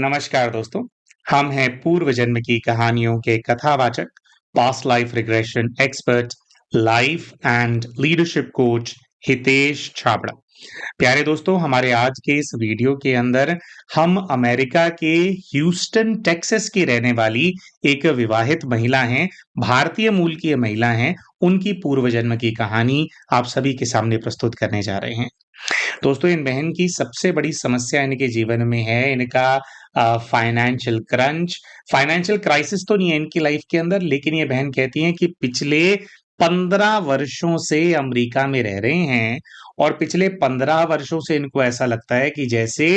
नमस्कार दोस्तों, हम हैं पूर्व जन्म की कहानियों के कथावाचक, past life regression expert, life and leadership coach Hitesh Chhabra. प्यारे दोस्तों, हमारे आज के इस वीडियो के अंदर हम अमेरिका के ह्यूस्टन टेक्सास की रहने वाली एक विवाहित महिला हैं, भारतीय मूल की ये महिला हैं, उनकी पूर्व जन्म की कहानी आप सभी के सामने प्रस्तुत करने जा रहे हैं। दोस्तों, इन बहन की सबसे बड़ी समस्या इनके जीवन में है इनका फाइनेंशियल क्रंच। फाइनेंशियल क्राइसिस तो नहीं है इनकी लाइफ के अंदर, लेकिन ये बहन कहती हैं कि पिछले 15 वर्षों से अमेरिका में रह रहे हैं और पिछले 15 वर्षों से इनको ऐसा लगता है कि जैसे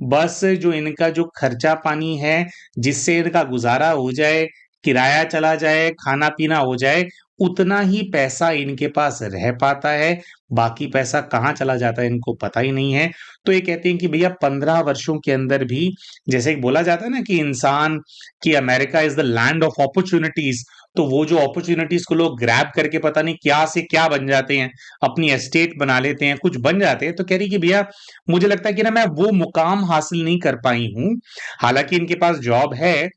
बस जो इनका जो खर्चा पानी है, जिससे इनका गुजारा हो जाए, किराया चला जाए, खाना पीना हो जाए, उतना ही पैसा इनके पास रह पाता है। बाकी पैसा कहाँ चला जाता है इनको पता ही नहीं है। तो ये कहते हैं कि भैया 15 वर्षों के अंदर भी, जैसे बोला जाता है ना कि इंसान कि America is the land of opportunities, तो वो जो अपॉर्चुनिटीज को लोग ग्रैब करके पता नहीं क्या से क्या बन जाते हैं, अपनी एस्टेट बना लेते हैं, कुछ बन जाते हैं। तो कह रही कि भैया मुझे लगता है कि ना मैं वो मुकाम हासिल नहीं कर पाई हूँ। हालांकि इनके पास जॉब है,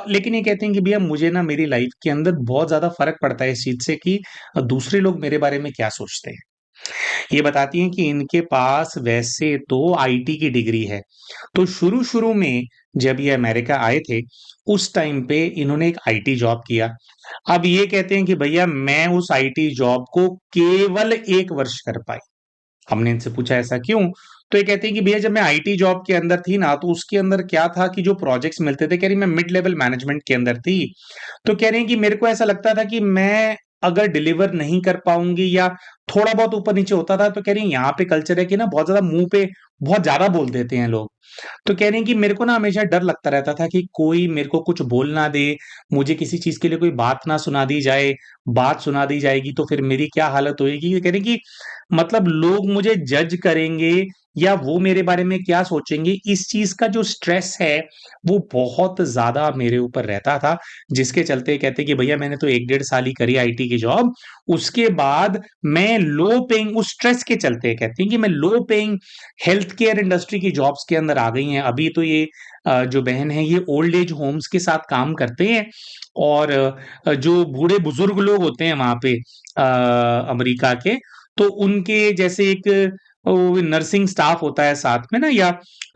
लेकिन ये कहते हैं कि भैया मुझे ना मेरी लाइफ के अंदर बहुत ज्यादा फर्क पड़ता है इस चीज से कि दूसरे लोग मेरे बारे में क्या सोचते हैं। ये बताती हैं कि इनके पास वैसे तो आईटी की डिग्री है, तो शुरू-शुरू में जब ये अमेरिका आए थे, उस टाइम पे इन्होंने एक आईटी जॉब किया। अब ये कहते हैं कि भैया मैं उस आईटी जॉब को केवल 1 वर्ष कर पाई। हमने इनसे पूछा ऐसा क्यों? तो ये कहती हैं कि भैया जब मैं आईटी जॉब के अंदर थी ना, तो उसके अंदर क्या था कि जो प्रोजेक्ट्स मिलते थे, कह रही मैं मिड लेवल मैनेजमेंट के अंदर थी। तो कह रही हैं कि मेरे को ऐसा लगता था कि मैं अगर डिलीवर नहीं कर पाऊंगी या थोड़ा बहुत ऊपर नीचे होता था, तो कह रही हैं यहाँ पे कल्चर है कि ना बहुत ज्यादा मुंह पे बहुत ज्यादा बोल देते हैं लोग। तो कह रही हैं कि मेरे को ना हमेशा डर लगता रहता था कि कोई मेरे को कुछ बोल ना दे, मुझे किसी चीज के लिए कोई बात ना सुना दी जाए, बात सुना दी जाएगी तो फिर मेरी क्या हालत होएगी। ये कह रही कि मतलब लोग मुझे जज करेंगे या वो मेरे बारे में क्या सोचेंगे, इस चीज का जो स्ट्रेस है वो बहुत ज्यादा मेरे ऊपर रहता था। जिसके चलते कहते कि भैया मैंने तो 1 डेढ़ साल ही करी आईटी की जॉब, उसके बाद मैं लो पेइंग उस स्ट्रेस के चलते कहती हैं कि मैं low paying health care industry की जॉब्स के अंदर आ गई हैं। अभी तो ये जो बहन है ये ओल्ड एज होम्स के साथ काम करते हैं और जो बूढ़े बुजुर्ग लोग होते हैं वहां पे अमेरिका के, तो उनके जैसे एक नर्सिंग स्टाफ होता है साथ में ना, या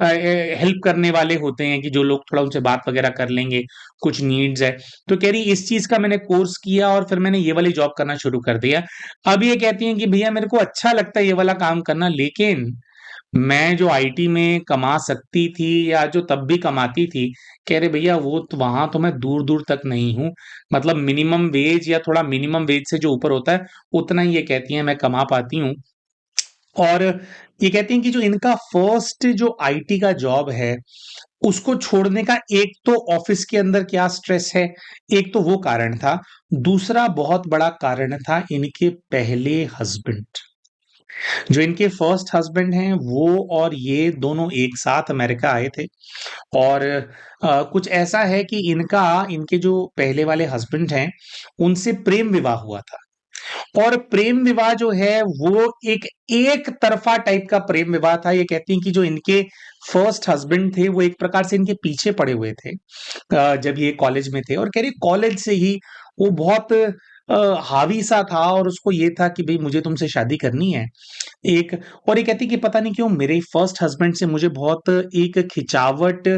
हेल्प करने वाले होते हैं कि जो लोग थोड़ा उनसे बात वगैरह कर लेंगे, कुछ नीड्स है। तो कह रही इस चीज का मैंने कोर्स किया और फिर मैंने ये वाली जॉब करना शुरू कर दिया। अब ये कहती हैं कि भैया मेरे को अच्छा लगता है ये वाला काम करना, लेकिन मैं जो आईटी में कमा सकती थी या जो तब भी कमाती थी, कह रहे भैया वो तो वहां तो मैं दूर दूर तक नहीं हूँ। मतलब मिनिमम वेज या थोड़ा मिनिमम वेज से जो ऊपर होता है उतना ही ये कहती हैं मैं कमा पाती हूँ। और ये कहती हैं कि जो इनका फर्स्ट जो आईटी का जॉब है, उसको छोड़ने का एक तो ऑफिस के अंदर क्या स्ट्रेस है, एक तो वो कारण था। दूसरा बहुत बड़ा कारण था इनके पहले हस्बैंड। जो इनके फर्स्ट हस्बैंड हैं वो और ये दोनों एक साथ अमेरिका आए थे और कुछ ऐसा है कि इनका इनके जो पहले वाले हस्बैंड हैं उनसे प्रेम विवाह हुआ था। और प्रेम विवाह जो है वो एक तरफा टाइप का प्रेम विवाह था। ये कहती हैं कि जो इनके फर्स्ट हस्बैंड थे वो एक प्रकार से इनके पीछे पड़े हुए थे जब ये कॉलेज में थे, और कह रही कॉलेज से ही वो बहुत हावी सा था और उसको ये था कि भाई मुझे तुमसे शादी करनी है एक। और ये कहती कि पता नहीं क्यों मेरे फर्स्ट हस्बैंड से मुझे बहुत एक खिंचावट,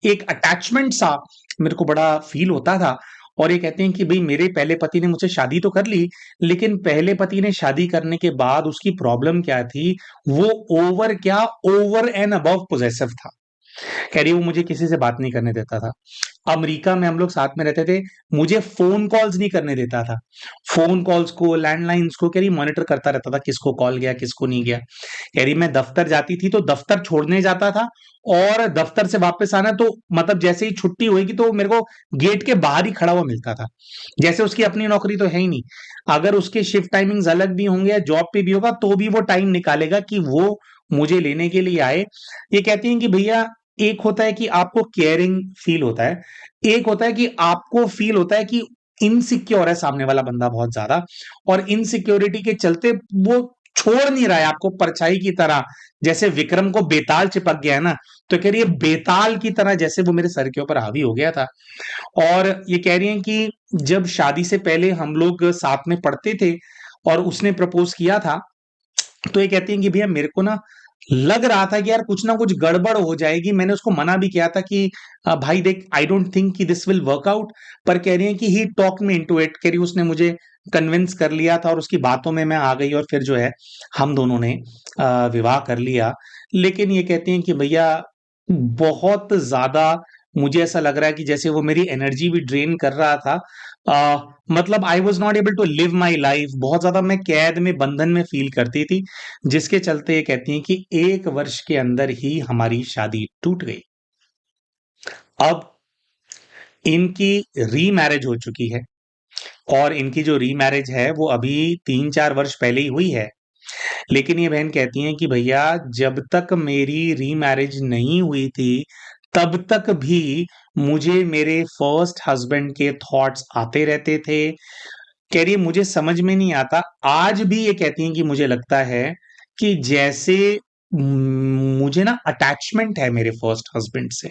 एक अटैचमेंट सा मेरे को बड़ा फील होता था। और ये कहते हैं कि भाई मेरे पहले पति ने मुझसे शादी तो कर ली, लेकिन पहले पति ने शादी करने के बाद उसकी प्रॉब्लम क्या थी, वो ओवर एंड अबव पोजेसिव था। कह रही वो मुझे किसी से बात नहीं करने देता था। अमेरिका में हम लोग साथ में रहते थे, मुझे फोन कॉल्स नहीं करने देता था। फोन कॉल्स को, लैंडलाइंस को कह रही मॉनिटर करता रहता था, किसको कॉल गया किसको नहीं गया। कह रही मैं दफ्तर जाती थी तो दफ्तर छोड़ने जाता था और दफ्तर से वापस आना तो मतलब जैसे ही छुट्टी होगी तो मेरे को गेट के बाहर ही खड़ा हुआ मिलता था। जैसे उसकी अपनी नौकरी तो है ही नहीं, अगर उसके शिफ्ट टाइमिंग्स अलग भी होंगे या जॉब पे भी होगा तो भी वो टाइम निकालेगा कि वो मुझे लेने के लिए आए। ये कहती हैं कि भैया एक होता है कि आपको केयरिंग फील होता है, एक होता है कि आपको फील होता है कि इनसिक्योर है सामने वाला बंदा बहुत ज्यादा, और इनसिक्योरिटी के चलते वो छोड़ नहीं रहा है आपको परछाई की तरह। जैसे विक्रम को बेताल चिपक गया है ना, तो कह रही है बेताल की तरह जैसे वो मेरे सर के ऊपर हावी हो गया था। और ये कह रही हैं कि जब शादी से पहले हम लोग साथ में पढ़ते थे और उसने प्रपोज किया था, तो ये कहती हैं कि भैया मेरे को ना लग रहा था कि यार कुछ ना कुछ गड़बड़ हो जाएगी। मैंने उसको मना भी किया था कि भाई देख, आई डोंट थिंक कि दिस विल वर्क आउट। पर कह रही हैं कि ही टॉक मी इनटू इट, कह रही उसने मुझे कन्विंस कर लिया था और उसकी बातों में मैं आ गई और फिर जो है हम दोनों ने विवाह कर लिया। लेकिन ये कहती हैं कि भैया बहुत ज्यादा मुझे ऐसा लग रहा है कि जैसे वो मेरी एनर्जी भी ड्रेन कर रहा था। मतलब I was not able to live my life, बहुत ज्यादा मैं कैद में, बंधन में फील करती थी, जिसके चलते ये कहती हैं कि 1 वर्ष के अंदर ही हमारी शादी टूट गई। अब इनकी रीमैरिज हो चुकी है और इनकी जो रीमैरिज है वो अभी 3-4 वर्ष पहले ही हुई है। लेकिन ये बहन कहती हैं कि भैया जब तक मेरी रीमैरिज नहीं हुई थी तब तक भी मुझे मेरे फर्स्ट हस्बैंड के थॉट्स आते रहते थे। कह रही है मुझे समझ में नहीं आता, आज भी ये कहती हैं कि मुझे लगता है कि जैसे मुझे ना अटैचमेंट है मेरे फर्स्ट हस्बैंड से।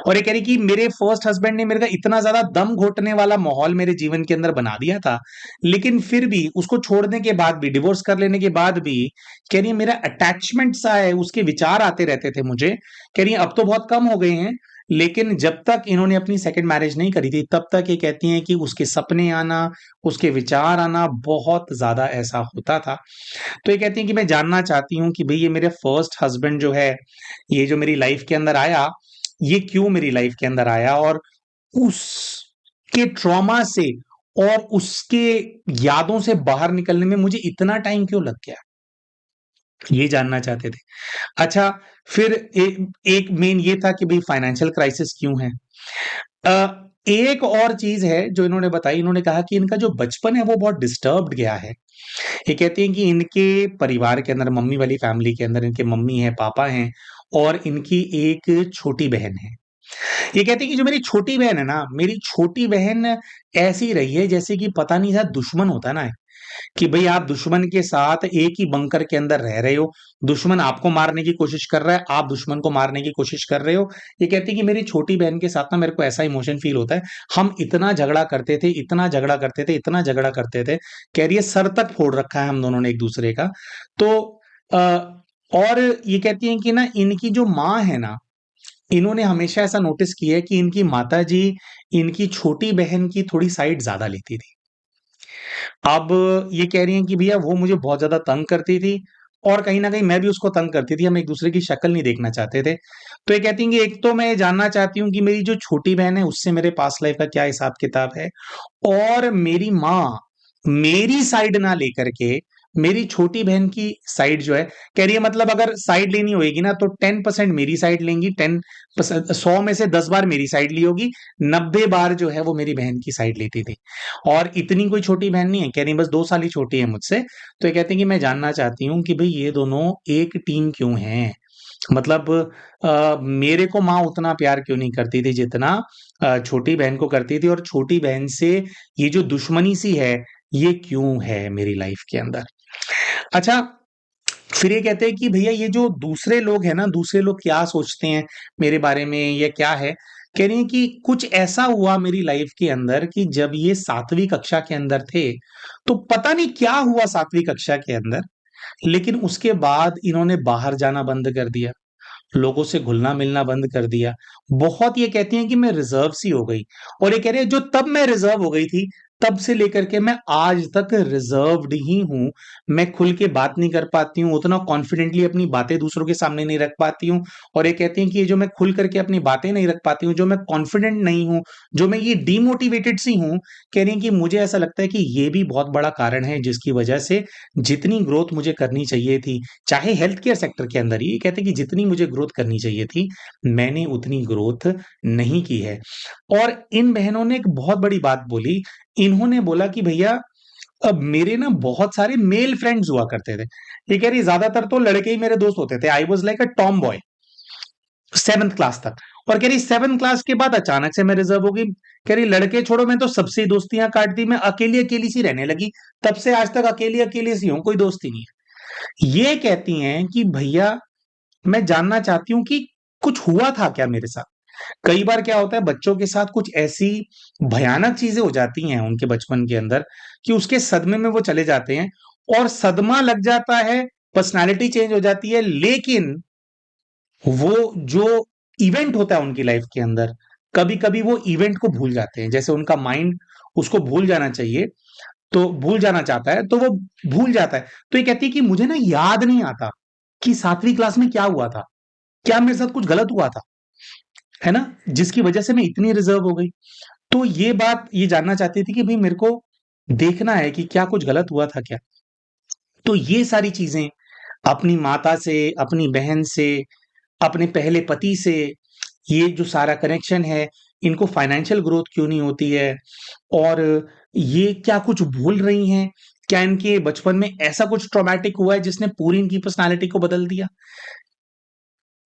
और ये कह रही कि मेरे फर्स्ट हस्बैंड ने मेरे का इतना ज्यादा दम घोटने वाला माहौल मेरे जीवन के अंदर बना दिया था, लेकिन फिर भी उसको छोड़ने के बाद भी, डिवोर्स कर लेने के बाद भी, कह रही है मेरा अटैचमेंट सा है, उसके विचार आते रहते थे मुझे। कह रही है अब तो बहुत कम हो गए हैं, लेकिन जब तक इन्होंने अपनी सेकंड मैरिज नहीं करी थी तब तक ये कहती हैं कि उसके सपने आना, उसके विचार आना बहुत ज्यादा ऐसा होता था। तो ये कहती हैं कि मैं जानना चाहती हूँ कि भाई ये मेरे फर्स्ट हस्बैंड जो है, ये जो मेरी लाइफ के अंदर आया, ये क्यों मेरी लाइफ के अंदर आया, और उसके ट्रॉमा से और उसके यादों से बाहर निकलने में मुझे इतना टाइम क्यों लग गया, ये जानना चाहते थे। अच्छा, फिर एक मेन ये था कि भाई फाइनेंशियल क्राइसिस क्यों है। एक और चीज है जो इन्होंने बताई, इन्होंने कहा कि इनका जो बचपन है वो बहुत डिस्टर्ब्ड गया है। ये कहती हैं कि इनके परिवार के अंदर, मम्मी वाली फैमिली के अंदर, इनके मम्मी है, पापा हैं और इनकी एक छोटी बहन है। ये कहती है कि जो मेरी छोटी बहन है ना, मेरी छोटी बहन ऐसी रही है जैसे कि पता नहीं था दुश्मन होता ना है, कि भाई आप दुश्मन के साथ एक ही बंकर के अंदर रह रहे हो, दुश्मन आपको मारने की कोशिश कर रहा है, आप दुश्मन को मारने की कोशिश कर रहे हो। ये कहती है कि मेरी छोटी बहन के साथ ना मेरे को ऐसा इमोशन फील होता है, हम इतना झगड़ा करते थे, इतना झगड़ा करते थे, इतना झगड़ा करते थे, कह रही है सर तक फोड़ रखा है हम दोनों ने एक दूसरे का। तो और ये कहती हैं कि ना इनकी जो माँ है ना, इन्होंने हमेशा ऐसा नोटिस किया है कि इनकी माताजी इनकी छोटी बहन की थोड़ी साइड ज्यादा लेती थी। अब ये कह रही हैं कि भैया वो मुझे बहुत ज्यादा तंग करती थी और कहीं न कहीं मैं भी उसको तंग करती थी, हम एक-दूसरे की शक्ल नहीं देखना चाहते थे। तो ये कहती हैं कि एक तो मैं ये जानना चाहती हूँ कि मेरी जो छोटी बहन है उससे मेरे पास्ट लाइफ का क्या हिसाब-किताब है, और मेरी माँ मेरी साइड ना लेकर के मेरी छोटी बहन की साइड जो है, कह रही है मतलब अगर साइड लेनी होएगी ना तो 10% मेरी साइड लेंगी, 10% 100 में से 10 बार मेरी साइड ली होगी, 90 बार जो है वो मेरी बहन की साइड लेती थी। और इतनी कोई छोटी बहन नहीं है, कह रही है बस 2 साल ही छोटी है मुझसे। तो ये कहती हैं कि मैं जानना चाहती हूँ कि भई ये दोनों एक टीम क्यों हैं? मतलब मेरे को माँ उतना प्यार क्यों नहीं करती थी जितना छोटी बहन को करती थी, और छोटी बहन से ये जो दुश्मनी सी है, ये क्यों है मेरी लाइफ के अंदर। अच्छा, फिर ये कहते हैं कि भैया ये जो दूसरे लोग हैं ना, दूसरे लोग क्या सोचते हैं मेरे बारे में या क्या है, कह रही हैं कि कुछ ऐसा हुआ मेरी लाइफ के अंदर कि जब ये 7वीं कक्षा के अंदर थे, तो पता नहीं क्या हुआ 7वीं कक्षा के अंदर, लेकिन उसके बाद इन्होंने बाहर जाना बंद कर दिया। लोगों से घुलना-मिलना बंद कर दिया। बहुत ये कहती हैं कि मैं रिज़र्व सी हो गई, और ये कह रही है जो तब मैं रिज़र्व हो गई थी, तब से लेकर के मैं आज तक रिज़र्व्ड ही हूँ। मैं खुल के बात नहीं कर पाती हूँ, उतना कॉन्फिडेंटली अपनी बातें दूसरों के सामने नहीं रख पाती हूँ, और ये कहती हैं कि ये जो मैं खुल करके अपनी बातें नहीं रख पाती हूँ, जो मैं कॉन्फिडेंट नहीं हूँ, जो मैं ये डिमोटिवेटेड सी हूँ, कह रही हैं कि मुझे ऐसा लगता है कि ये भी बहुत बड़ा कारण है जिसकी वजह से जितनी ग्रोथ मुझे करनी चाहिए थी, चाहे हेल्थ केयर सेक्टर के अंदर ही, ये कहते हैं कि जितनी मुझे ग्रोथ करनी चाहिए थी, मैंने उतनी ग्रोथ नहीं की है। और इन बहनों ने एक बहुत बड़ी बात बोली, इन्होंने बोला कि भैया अब मेरे ना बहुत सारे मेल फ्रेंड्स हुआ करते थे। ये कह रही ज्यादातर तो लड़के ही मेरे दोस्त होते थे, I was like a Tom boy 7th class तक। और कह रही 7th क्लास के बाद अचानक से मैं रिजर्व हो गई। कह रही लड़के छोड़ो, मैं तो सबसे ही दोस्तियां काट दी, मैं अकेली अकेली सी रहने लगी, तब से आज तक अकेली अकेली सी हूं, कोई दोस्ती नहीं है। ये कहती हैं कि भैया मैं जानना चाहती हूँ कि कुछ हुआ था क्या मेरे साथ? कई बार क्या होता है बच्चों के साथ कुछ ऐसी भयानक चीजें हो जाती हैं उनके बचपन के अंदर कि उसके सदमे में वो चले जाते हैं और सदमा लग जाता है, पर्सनालिटी चेंज हो जाती है, लेकिन वो जो इवेंट होता है उनकी लाइफ के अंदर, कभी-कभी वो इवेंट को भूल जाते हैं। जैसे उनका माइंड उसको भूल जाना चाहिए, तो भूल जाना चाहता है, तो वो भूल जाता है। तो ये कहती है कि मुझे ना याद नहीं आता कि 7वीं क्लास में क्या हुआ था? क्या मेरे साथ कुछ गलत हुआ था? है ना? जिसकी वजह से मैं इतनी रिज़र्व हो गई। तो ये बात ये जानना चाहती थी कि भई मेरे को देखना है कि क्या कुछ गलत हुआ था क्या? तो ये सारी चीज़ें अपनी माता से, अपनी बहन से, अपने पहले पति से, ये जो सारा कनेक्शन है, इनको फाइनेंशियल ग्रोथ क्यों नहीं होती है? और ये क्या कुछ भूल रही हैं? क्या इनके बचपन में ऐसा कुछ ट्रॉमेटिक हुआ है जिसने पूरी इनकी पर्सनैलिटी को बदल दिया?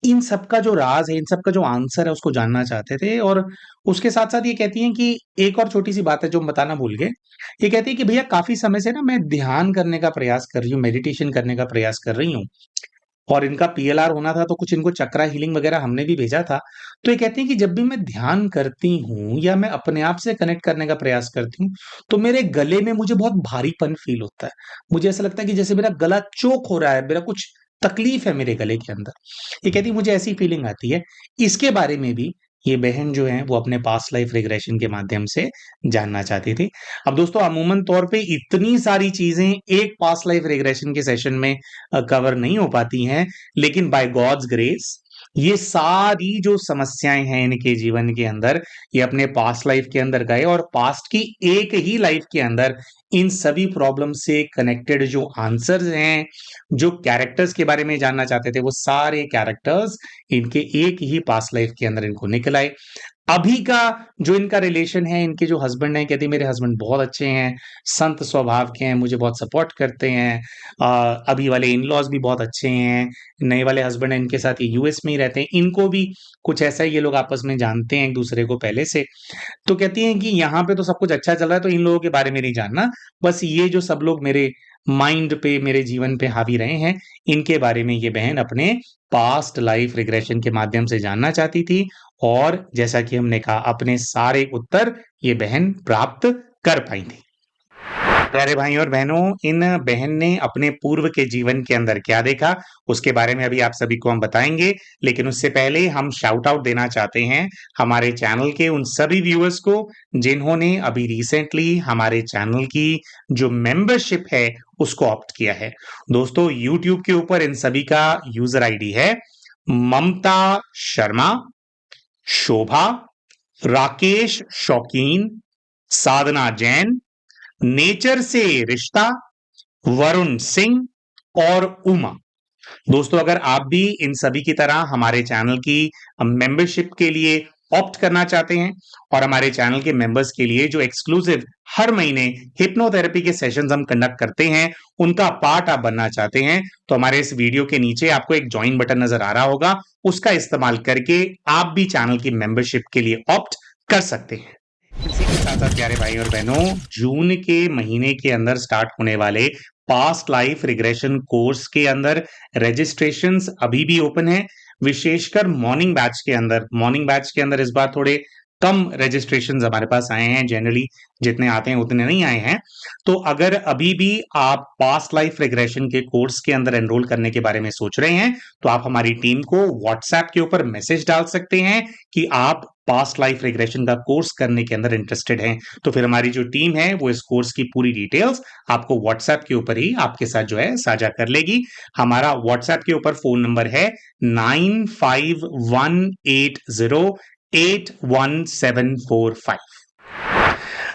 इन सब का जो राज़ है, इन सब का जो आंसर है उसको जानना चाहते थे और उसके साथ-साथ ये कहती हैं कि एक और छोटी-सी बात है जो हम बताना भूल गए। ये कहती है कि भैया काफ़ी समय से ना मैं ध्यान करने का प्रयास कर रही हूँ, मेडिटेशन करने का प्रयास कर रही हूँ और इनका पीएलआर होना था तो कुछ इनको चक्रा हीलिंग वगैरह हमने भी भेजा था। तो ये कहती हैं कि जब भी मैं ध्यान करती हूँ या मैं अपने आप से कनेक्ट करने का प्रयास करती हूँ, तो मेरे गले में मुझे बहुत भारीपन फ़ील होता है। मुझे ऐसा लगता है कि जैसे मेरा गला चोक हो रहा है, मेरा कुछ तकलीफ़ है मेरे गले के अंदर। ये कहती है मुझे ऐसी फ़ीलिंग आती है। इसके बारे में भी ये बहन जो है वो अपने पास्ट लाइफ़ रिग्रेशन के माध्यम से जानना चाहती थी। अब दोस्तों अमूमन तौर पे इतनी सारी चीज़ें एक पास्ट लाइफ़ रिग्रेशन के सेशन में कवर नहीं हो पाती हैं, लेकिन बाय गॉड्स ग्रेस ये सारी जो समस्याएँ हैं इनके जीवन के अंदर, ये अपने पास्ट लाइफ़ के अंदर गए और पास्ट की एक ही लाइफ़ के अंदर इन सभी प्रॉब्लम से कनेक्टेड जो आंसर्स हैं, जो कैरेक्टर्स के बारे में जानना चाहते थे, वो सारे कैरेक्टर्स इनके एक ही पास्ट लाइफ़ के अंदर इनको निकल आए। अभी का जो इनका रिलेशन है, इनके जो हस्बैंड हैं, कहती है मेरे हस्बैंड बहुत अच्छे हैं, संत स्वभाव के हैं, मुझे बहुत सपोर्ट करते हैं। अभी वाले इन-लॉज़ भी बहुत अच्छे हैं, नए वाले हस्बैंड हैं इनके साथ ये यूएस में ही रहते हैं, इनको भी कुछ ऐसा ही ये लोग आपस में जानते हैं एक-दूसरे को पहले से। तो कहती हैं कि यहाँ पे तो सब कुछ अच्छा चल रहा है, तो इन लोगों के बारे में नहीं जानना, बस ये जो सब लोग मेरे माइंड पे, मेरे जीवन पे हावी रहे हैं, इनके बारे में ये बहन अपने पास्ट लाइफ रिग्रेशन के माध्यम से जानना चाहती थी और जैसा कि हमने कहा अपने सारे उत्तर ये बहन प्राप्त कर पाई थी। प्यारे भाई और बहनों, इन बहन ने अपने पूर्व के जीवन के अंदर क्या देखा, उसके बारे में अभी आप सभी को हम बताएंगे, लेकिन उससे पहले हम शाउट आउट देना चाहते हैं हमारे चैनल के उन सभी व्यूअर्स को जिन्होंने अभी रिसेंटली हमारे चैनल की जो मेंबरशिप है उसको ऑप्ट किया है। दोस्तों, यूट्यूब के ऊपर इन सभी का यूजर आईडी है ममता शर्मा, शोभा, राकेश शौकीन, साधना जैन, नेचर से रिश्ता, वरुण सिंह और उमा। दोस्तों, अगर आप भी इन सभी की तरह हमारे चैनल की मेंबरशिप के लिए ऑप्ट करना चाहते हैं और हमारे चैनल के मेंबर्स के लिए जो एक्सक्लूसिव हर महीने हिप्नोथेरेपी के सेशंस हम कंडक्ट करते हैं उनका पार्ट आप बनना चाहते हैं, तो हमारे इस वीडियो के नीचे आपको एक ज्वाइन बटन नजर आ रहा होगा, उसका इस्तेमाल करके आप भी चैनल की मेंबरशिप के लिए ऑप्ट कर सकते हैं। इसी के साथ साथ प्यारे भाई और बहनों, जून के महीने के अंदर स्टार्ट होने वाले पास्ट लाइफ रिग्रेशन कोर्स के अंदर रजिस्ट्रेशंस अभी भी ओपन है। विशेषकर मॉर्निंग बैच के अंदर इस बार थोड़े कम रजिस्ट्रेशंस हमारे पास आए हैं। जनरली जितने आते हैं उतने नहीं आए हैं। तो अगर अभी भी आप पास्ट लाइफ रिग्रेशन के कोर्स के अंदर एनरोल करने के बारे में सोच रहे हैं, तो आप हमारी टीम को व्हाट्सएप के ऊपर मैसेज डाल सकते हैं कि आप पास्ट लाइफ रिग्रेशन का कोर्स करने के अंदर इंटरेस्टेड हैं। तो फिर हमारी जो टीम है वो इस कोर्स की पूरी डिटेल्स आपको व्हाट्सएप के ऊपर ही आपके साथ जो है साझा कर लेगी। हमारा व्हाट्सएप के ऊपर फोन नंबर है 9518081745।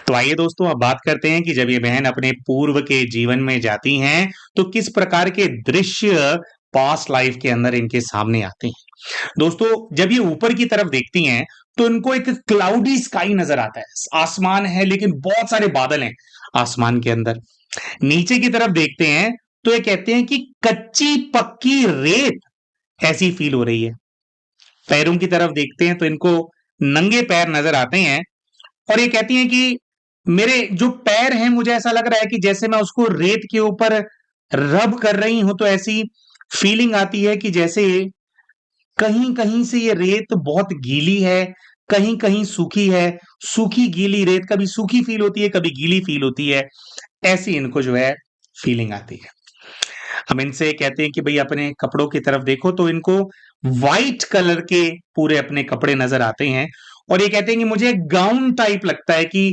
तो आइए दोस्तों, अब बात करते हैं कि जब ये बहन अपने पूर्व के जीवन में जाती हैं तो किस प्रकार के दृश्य पास्ट लाइफ के अंदर इनके सामने आते हैं। दोस्तों, जब ये ऊपर की तरफ देखती हैं तो इनको एक क्लाउडी स्काई नजर आता है। आसमान है लेकिन बहुत सारे बादल हैं आसमान के अंदर। नीचे की तरफ देखते हैं तो ये कहते हैं कि कच्ची पक्की रेत ऐसी फील हो रही है। पैरों की तरफ देखते हैं तो इनको नंगे पैर नजर आते हैं और ये कहती हैं कि मेरे जो पैर हैं मुझे ऐसा लग रहा है कि जैसे मैं उसको रेत के ऊपर रब कर रही हूं, तो ऐसी फीलिंग आती है कि जैसे कहीं कहीं से ये रेत बहुत गीली है, कहीं कहीं सूखी है। सूखी गीली रेत कभी सूखी फील होती है, कभी गीली फील होती है। ऐसी इनको जो है फीलिंग आती है। हम इनसे कहते हैं कि भाई अपने कपड़ों की तरफ देखो, तो इनको व्हाइट कलर के पूरे अपने कपड़े नजर आते हैं। और ये कहते हैं कि मुझे गाउन टाइप लगता है कि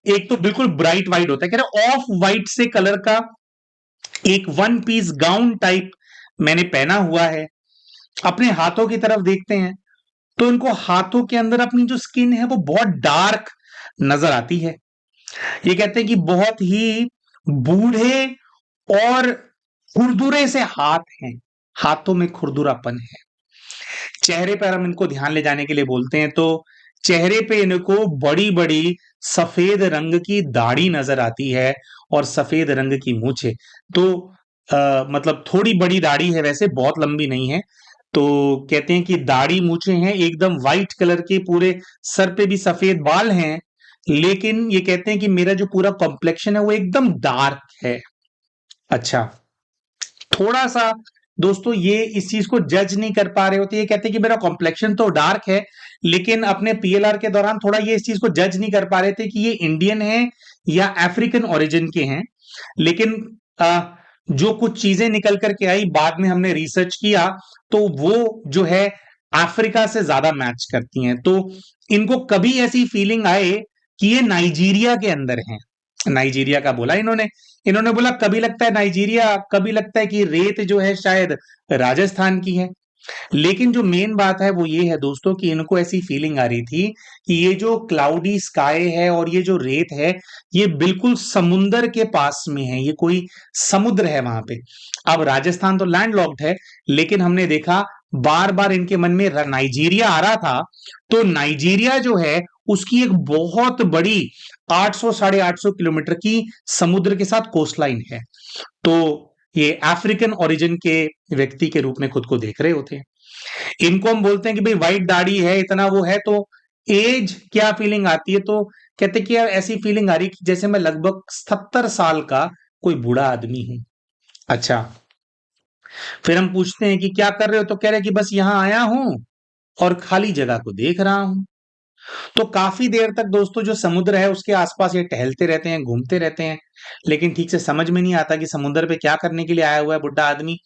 एक तो बिल्कुल ब्राइट व्हाइट होता है, कह रहे ऑफ व्हाइट से कलर का एक वन पीस गाउन टाइप मैंने पहना हुआ है। अपने हाथों की तरफ देखते हैं तो इनको हाथों के अंदर अपनी जो स्किन है वो बहुत डार्क नजर आती है। ये कहते हैं कि बहुत ही बूढ़े और खुरदुरे से हाथ हैं, हाथों में खुरदुरापन है। चेहरे पर हम इनको ध्यान ले जाने के लिए बोलते हैं तो चेहरे पे इनको बड़ी बड़ी सफेद रंग की दाढ़ी नजर आती है और सफेद रंग की मूछें। तो मतलब थोड़ी बड़ी दाढ़ी है, वैसे बहुत लंबी नहीं है। तो कहते हैं कि दाढ़ी मूछें हैं एकदम व्हाइट कलर के, पूरे सर पे भी सफेद बाल हैं। लेकिन ये कहते हैं कि मेरा जो पूरा कॉम्प्लेक्शन है वो एकदम डार्क है। अच्छा, थोड़ा सा दोस्तों ये इस चीज को जज नहीं कर पा रहे होते। ये कहते हैं कि मेरा कॉम्प्लेक्शन तो डार्क है, लेकिन अपने पीएलआर के दौरान थोड़ा ये इस चीज को जज नहीं कर पा रहे थे कि ये इंडियन है या अफ्रीकन ओरिजिन के हैं। लेकिन जो कुछ चीजें निकल करके आई बाद में हमने रिसर्च किया तो वो जो है अफ्रीका से ज्यादा मैच करती हैं। तो इनको कभी ऐसी फीलिंग आए कि ये नाइजीरिया के अंदर हैं। नाइजीरिया का बोला इन्होंने। इन्होंने बोला कभी लगता है नाइजीरिया, कभी लगता है कि रेत जो है शायद राजस्थान की है। लेकिन जो मेन बात है वो ये है दोस्तों कि इनको ऐसी फीलिंग आ रही थी कि ये जो क्लाउडी स्काई है और ये जो रेत है ये बिल्कुल समुंदर के पास में है, ये कोई समुद्र है वहां पे। अब राजस्थान तो लैंडलॉक्ड है, लेकिन हमने देखा बार बार इनके मन में नाइजीरिया आ रहा था। तो नाइजीरिया जो है उसकी एक बहुत बड़ी 800 साढ़े 800 किलोमीटर की समुद्र के साथ कोस्टलाइन है। तो ये अफ्रीकन ओरिजिन के व्यक्ति के रूप में खुद को देख रहे होते हैं। इनको हम बोलते हैं कि भाई व्हाइट दाढ़ी है, इतना वो है, तो एज क्या फीलिंग आती है? तो कहते हैं कि यार ऐसी फीलिंग आ रही कि जैसे मैं लगभग 70 साल का कोई बूढ़ा आदमी हूं। अच्छा, फिर हम पूछते हैं कि क्या कर रहे हो? तो कह रहे हैं कि बस यहां आया हूं और खाली जगह को देख रहा हूं। तो काफी देर तक दोस्तों जो समुद्र है उसके आसपास ये टहलते रहते हैं, घूमते रहते हैं, लेकिन ठीक से समझ में नहीं आता कि समुद्र पे क्या करने के लिए आया हुआ है बुढ़ा आदमी।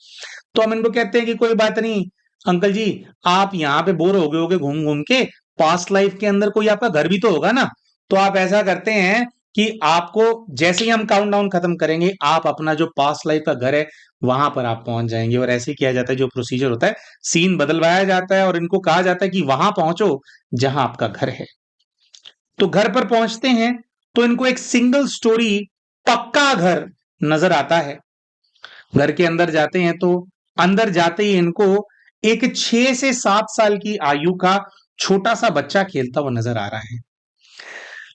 तो हम इनको कहते हैं कि कोई बात नहीं अंकल जी, आप यहाँ पे बोर हो गए होगे घूम घूम के, पास्ट लाइफ के अंदर कोई आपका घर भी तो होगा ना। तो आप ऐसा करते हैं कि आपको जैसे ही हम काउंट डाउन खत्म करेंगे आप अपना जो पास्ट लाइफ का घर है वहां पर आप पहुंच जाएंगे। और ऐसे ही किया जाता है, जो प्रोसीजर होता है, सीन बदलवाया जाता है और इनको कहा जाता है कि वहां पहुंचो जहां आपका घर है। तो घर पर पहुंचते हैं तो इनको एक सिंगल स्टोरी पक्का घर नजर आता है। घर के अंदर जाते हैं तो अंदर जाते ही इनको एक 6 से 7 साल की आयु का छोटा सा बच्चा खेलता हुआ नजर आ रहा है।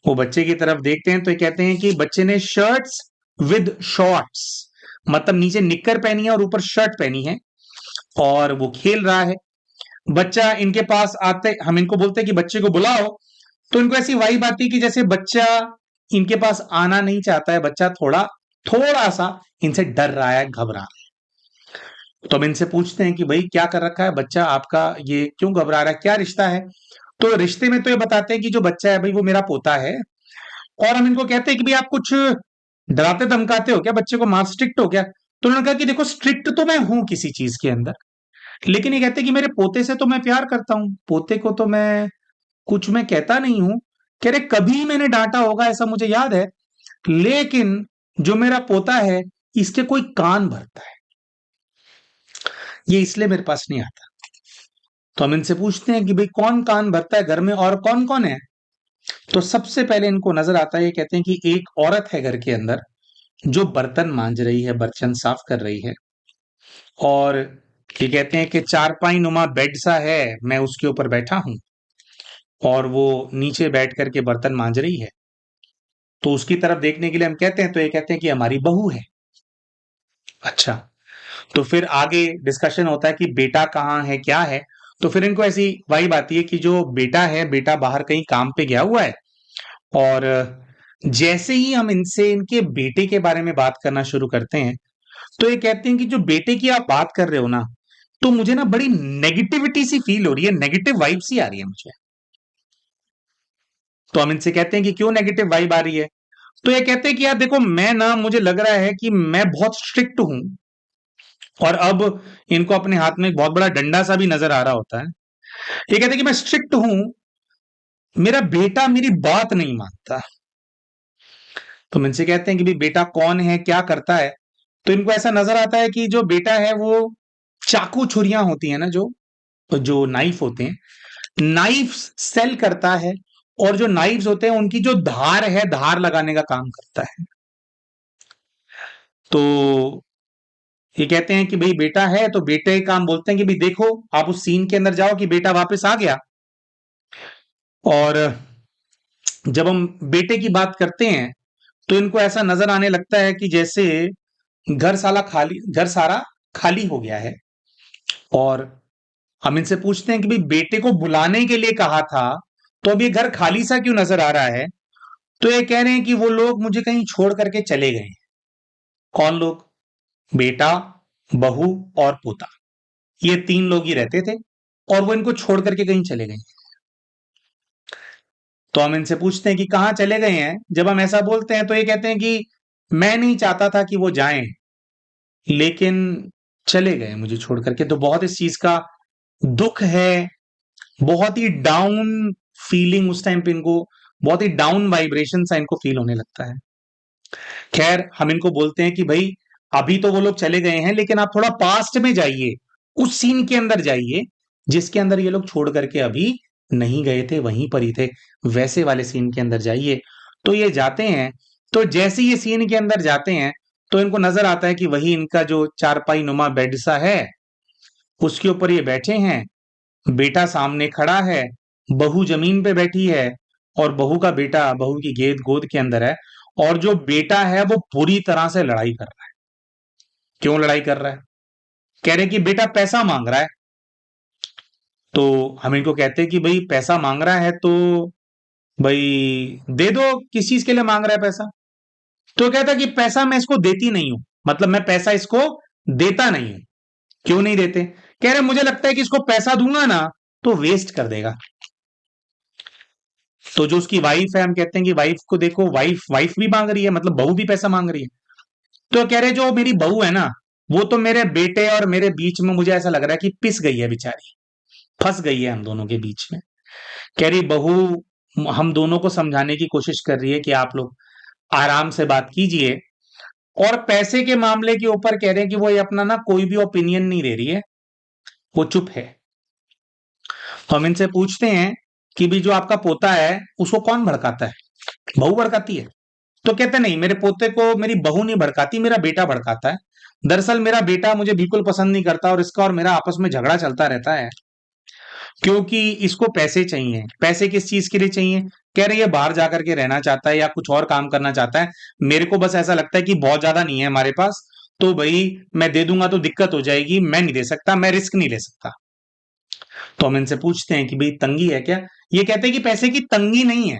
वो बच्चे की तरफ देखते हैं तो ये कहते हैं कि बच्चे ने शर्ट्स विद शॉर्ट्स, मतलब नीचे निक्कर पहनी है और ऊपर शर्ट पहनी है, और वो खेल रहा है। बच्चा इनके पास आते, हम इनको बोलते हैं कि बच्चे को बुलाओ। तो इनको ऐसी वाइब आती है कि जैसे बच्चा इनके पास आना नहीं चाहता है, बच्चा थोड़ा थोड़ा सा इनसे डर रहा है, घबरा रहा है। तो हम इनसे पूछते हैं कि भाई क्या कर रखा है बच्चा आपका, ये क्यों घबरा रहा है, क्या रिश्ता है? तो रिश्ते में तो ये बताते हैं कि जो बच्चा है भाई वो मेरा पोता है। और हम इनको कहते हैं कि भाई आप कुछ डराते धमकाते हो क्या बच्चे को, मार स्ट्रिक्ट हो क्या? तो उन्होंने कहा कि देखो स्ट्रिक्ट तो मैं हूं किसी चीज के अंदर, लेकिन ये कहते हैं कि मेरे पोते से तो मैं प्यार करता हूं, पोते को तो मैं कुछ मैं कहता नहीं हूं। कह रहे कभी मैंने डांटा होगा ऐसा मुझे याद है, लेकिन जो मेरा पोता है इसके कोई कान भरता है, ये इसलिए मेरे पास नहीं आता। तो हम इनसे पूछते हैं कि भाई कौन कान भरता है घर में और कौन कौन है? तो सबसे पहले इनको नजर आता है, ये कहते हैं कि एक औरत है घर के अंदर जो बर्तन मांज रही है, बर्तन साफ कर रही है। और ये कहते हैं कि चारपाई नुमा बेड सा है, मैं उसके ऊपर बैठा हूं और वो नीचे बैठ करके बर्तन मांज रही है। तो उसकी तरफ देखने के लिए हम कहते हैं तो ये कहते हैं कि हमारी बहू है। अच्छा, तो फिर आगे डिस्कशन होता है कि बेटा कहाँ है, क्या है? तो फिर इनको ऐसी वाइब आती है कि जो बेटा है, बेटा बाहर कहीं काम पे गया हुआ है। और जैसे ही हम इनसे इनके बेटे के बारे में बात करना शुरू करते हैं तो ये कहते हैं कि जो बेटे की आप बात कर रहे हो ना, तो मुझे ना बड़ी नेगेटिविटी सी फील हो रही है, नेगेटिव वाइब सी आ रही है मुझे। तो हम इनसे कहते हैं कि क्यों नेगेटिव वाइब आ रही है? तो ये कहते हैं कि यार देखो, मैं ना, मुझे लग रहा है कि मैं बहुत स्ट्रिक्ट हूं, और अब इनको अपने हाथ में एक बहुत बड़ा डंडा सा भी नजर आ रहा होता है। ये कहते हैं कि मैं स्ट्रिक्ट हूं, मेरा बेटा मेरी बात नहीं मानता। तो हम इनसे कहते हैं कि भाई बेटा कौन है, क्या करता है? तो इनको ऐसा नजर आता है कि जो बेटा है वो चाकू छुरियां होती है ना, जो जो नाइफ होते हैं, नाइफ सेल करता है, और जो नाइफ्स होते हैं उनकी जो धार है, धार लगाने का काम करता है। तो ये कहते हैं कि भाई बेटा है, तो बेटे का काम बोलते हैं कि भाई देखो, आप उस सीन के अंदर जाओ कि बेटा वापस आ गया। और जब हम बेटे की बात करते हैं, तो इनको ऐसा नजर आने लगता है कि जैसे घर सारा खाली हो गया है। और हम इनसे पूछते हैं कि भाई बेटे को बुलाने के लिए कहा था, तो अब ये घर खाली सा क्यों नजर आ रहा है? तो ये कह रहे हैं कि वो लोग मुझे कहीं छोड़ करके चले गए। कौन लोग? बेटा, बहू और पोता, ये तीन लोग ही रहते थे, और वो इनको छोड़ करके कहीं चले गए। तो हम इनसे पूछते हैं कि कहाँ चले गए हैं। जब हम ऐसा बोलते हैं तो ये कहते हैं कि मैं नहीं चाहता था कि वो जाएं, लेकिन चले गए मुझे छोड़ करके। तो बहुत इस चीज का दुख है, बहुत ही डाउन फीलिंग उस टाइम पे इनको, बहुत ही डाउन वाइब्रेशन सा इनको फील होने लगता है। खैर, हम इनको बोलते हैं कि भाई अभी तो वो लोग चले गए हैं, लेकिन आप थोड़ा पास्ट में जाइए, उस सीन के अंदर जाइए जिसके अंदर ये लोग छोड़ करके अभी नहीं गए थे, वहीं पर ही थे, वैसे वाले सीन के अंदर जाइए। तो ये जाते हैं। तो जैसे ये सीन के अंदर जाते हैं, तो इनको नजर आता है कि वही इनका जो चारपाई नुमा बेड सा है, उसके ऊपर ये बैठे हैं। बेटा सामने खड़ा है, बहू जमीन पे बैठी है, और बहू का बेटा बहू की गेद गोद के अंदर है। और जो बेटा है वो पूरी तरह से लड़ाई कर रहा है। क्यों लड़ाई कर रहा है? कह रहे कि बेटा पैसा मांग रहा है। तो हम इनको कहते हैं कि भाई पैसा मांग रहा है तो भाई दे दो, किस चीज के लिए मांग रहा है पैसा? तो कहता है कि पैसा मैं इसको देती नहीं हूं, मतलब मैं पैसा इसको देता नहीं हूं। क्यों नहीं देते? कह रहे मुझे लगता है कि इसको पैसा दूंगा ना तो वेस्ट कर देगा। तो जो उसकी वाइफ है, हम कहते हैं कि वाइफ को देखो, वाइफ वाइफ भी मांग रही है, मतलब बहू भी पैसा मांग रही है। तो कह रहे जो मेरी बहू है ना, वो तो मेरे बेटे और मेरे बीच में मुझे ऐसा लग रहा है कि पिस गई है बेचारी, फंस गई है हम दोनों के बीच में। कह रही बहू हम दोनों को समझाने की कोशिश कर रही है कि आप लोग आराम से बात कीजिए, और पैसे के मामले के ऊपर कह रहे हैं कि वो ये अपना ना कोई भी ओपिनियन नहीं दे रही है, वो चुप है। तो हम इनसे पूछते हैं कि भी जो आपका पोता है उसको कौन भड़काता है? बहू भड़काती है? तो कहते नहीं, मेरे पोते को मेरी बहू नहीं भड़काती, मेरा बेटा भड़काता है। दरअसल मेरा बेटा मुझे बिल्कुल पसंद नहीं करता, और इसका और मेरा आपस में झगड़ा चलता रहता है, क्योंकि इसको पैसे चाहिए। पैसे किस चीज के लिए चाहिए? कह रही है बाहर जाकर के रहना चाहता है या कुछ और काम करना चाहता है। मेरे को बस ऐसा लगता है कि बहुत ज्यादा नहीं है हमारे पास, तो भाई मैं दे दूंगा तो दिक्कत हो जाएगी, मैं नहीं दे सकता, मैं रिस्क नहीं ले सकता। तो हम इनसे पूछते हैं कि भाई तंगी है क्या? ये कहते हैं कि पैसे की तंगी नहीं है,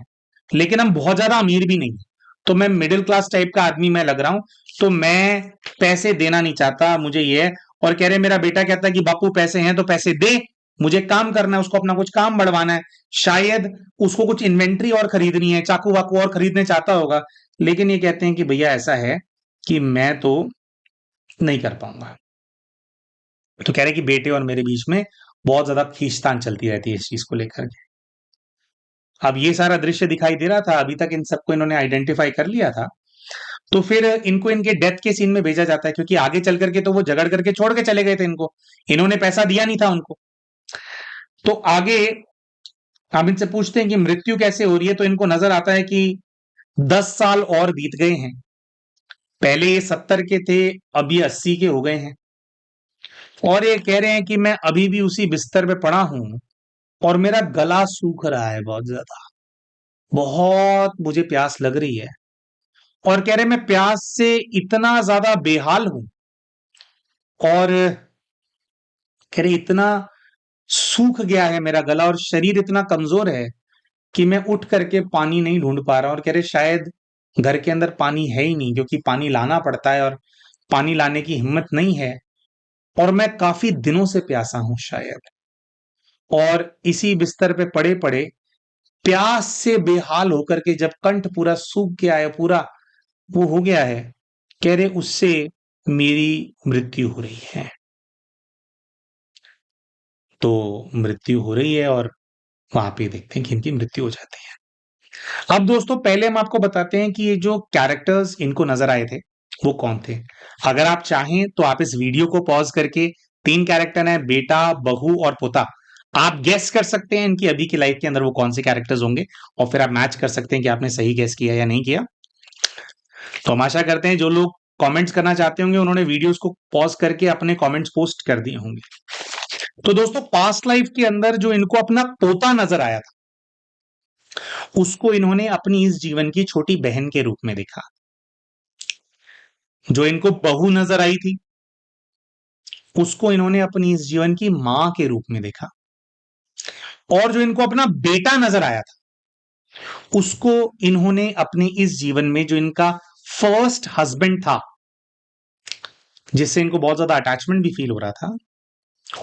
लेकिन हम बहुत ज्यादा अमीर भी नहीं है, तो मैं मिडिल क्लास टाइप का आदमी मैं लग रहा हूं, तो मैं पैसे देना नहीं चाहता, मुझे ये है। और कह रहे मेरा बेटा कहता है कि बापू पैसे हैं तो पैसे दे, मुझे काम करना है, उसको अपना कुछ काम बढ़वाना है, शायद उसको कुछ इन्वेंट्री और खरीदनी है, चाकू वाकू और खरीदने चाहता होगा। लेकिन ये कहते हैं कि भैया ऐसा है कि मैं तो नहीं कर पाऊंगा। तो कह रहे कि बेटे और मेरे बीच में बहुत ज्यादा खींचतान चलती रहती है इस चीज को लेकर के। अब ये सारा दृश्य दिखाई दे रहा था, अभी तक इन सबको इन्होंने आइडेंटिफाई कर लिया था। तो फिर इनको इनके डेथ के सीन में भेजा जाता है, क्योंकि आगे चल करके तो वो झगड़ करके छोड़ के चले गए थे इनको, इन्होंने पैसा दिया नहीं था उनको। तो आगे हम इनसे पूछते हैं कि मृत्यु कैसे हो रही है, तो इनको नजर आता है कि 10 साल और बीत गए हैं। पहले ये 70 के थे, अब ये 80 के हो गए हैं। और ये कह रहे हैं कि मैं अभी भी उसी बिस्तर पे पड़ा हूं, और मेरा गला सूख रहा है बहुत ज्यादा, बहुत मुझे प्यास लग रही है। और कह रहे मैं प्यास से इतना ज्यादा बेहाल हूं, और कह रहे इतना सूख गया है मेरा गला, और शरीर इतना कमजोर है कि मैं उठ करके पानी नहीं ढूंढ पा रहा। और कह रहे शायद घर के अंदर पानी है ही नहीं, क्योंकि पानी लाना पड़ता है और पानी लाने की हिम्मत नहीं है। और मैं काफी दिनों से प्यासा हूं शायद, और इसी बिस्तर पे पड़े पड़े प्यास से बेहाल होकर के जब कंठ पूरा सूख गया है, पूरा वो हो गया है, कह रहे उससे मेरी मृत्यु हो रही है। तो मृत्यु हो रही है और वहां पे देखते हैं कि इनकी मृत्यु हो जाती है। अब दोस्तों पहले हम आपको बताते हैं कि ये जो कैरेक्टर्स इनको नजर आए थे वो कौन थे। अगर आप चाहें तो आप इस वीडियो को पॉज करके, तीन कैरेक्टर हैं, बेटा, बहू और पोता, आप गेस कर सकते हैं इनकी अभी की लाइफ के अंदर वो कौन से कैरेक्टर्स होंगे, और फिर आप मैच कर सकते हैं कि आपने सही गेस किया या नहीं किया। तो हम आशा करते हैं जो लोग कमेंट्स करना चाहते होंगे उन्होंने वीडियोस को पॉज करके अपने कमेंट्स पोस्ट कर दिए होंगे। तो दोस्तों पास्ट लाइफ के अंदर जो इनको अपना पोता नजर आया था, उसको इन्होंने अपनी इस जीवन की छोटी बहन के रूप में देखा। जो इनको बहू नजर आई थी, उसको इन्होंने अपनी इस जीवन की मां के रूप में देखा। और जो इनको अपना बेटा नजर आया था, उसको इन्होंने अपने इस जीवन में जो इनका फर्स्ट हस्बैंड था, जिससे इनको बहुत ज्यादा अटैचमेंट भी फील हो रहा था,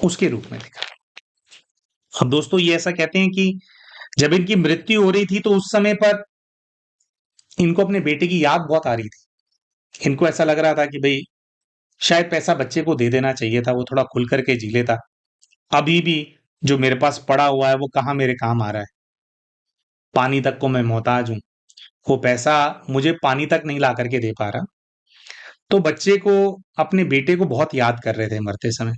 उसके रूप में देखा। अब दोस्तों ये ऐसा कहते हैं कि जब इनकी मृत्यु हो रही थी तो उस समय पर इनको अपने बेटे की याद बहुत आ रही थी। इनको ऐसा लग रहा था कि भाई शायद पैसा बच्चे को दे देना चाहिए था, वो थोड़ा खुल करके जी लेता। अभी भी जो मेरे पास पड़ा हुआ है वो कहाँ मेरे काम आ रहा है, पानी तक को मैं मोहताज हूं, वो पैसा मुझे पानी तक नहीं ला करके दे पा रहा। तो बच्चे को, अपने बेटे को बहुत याद कर रहे थे मरते समय।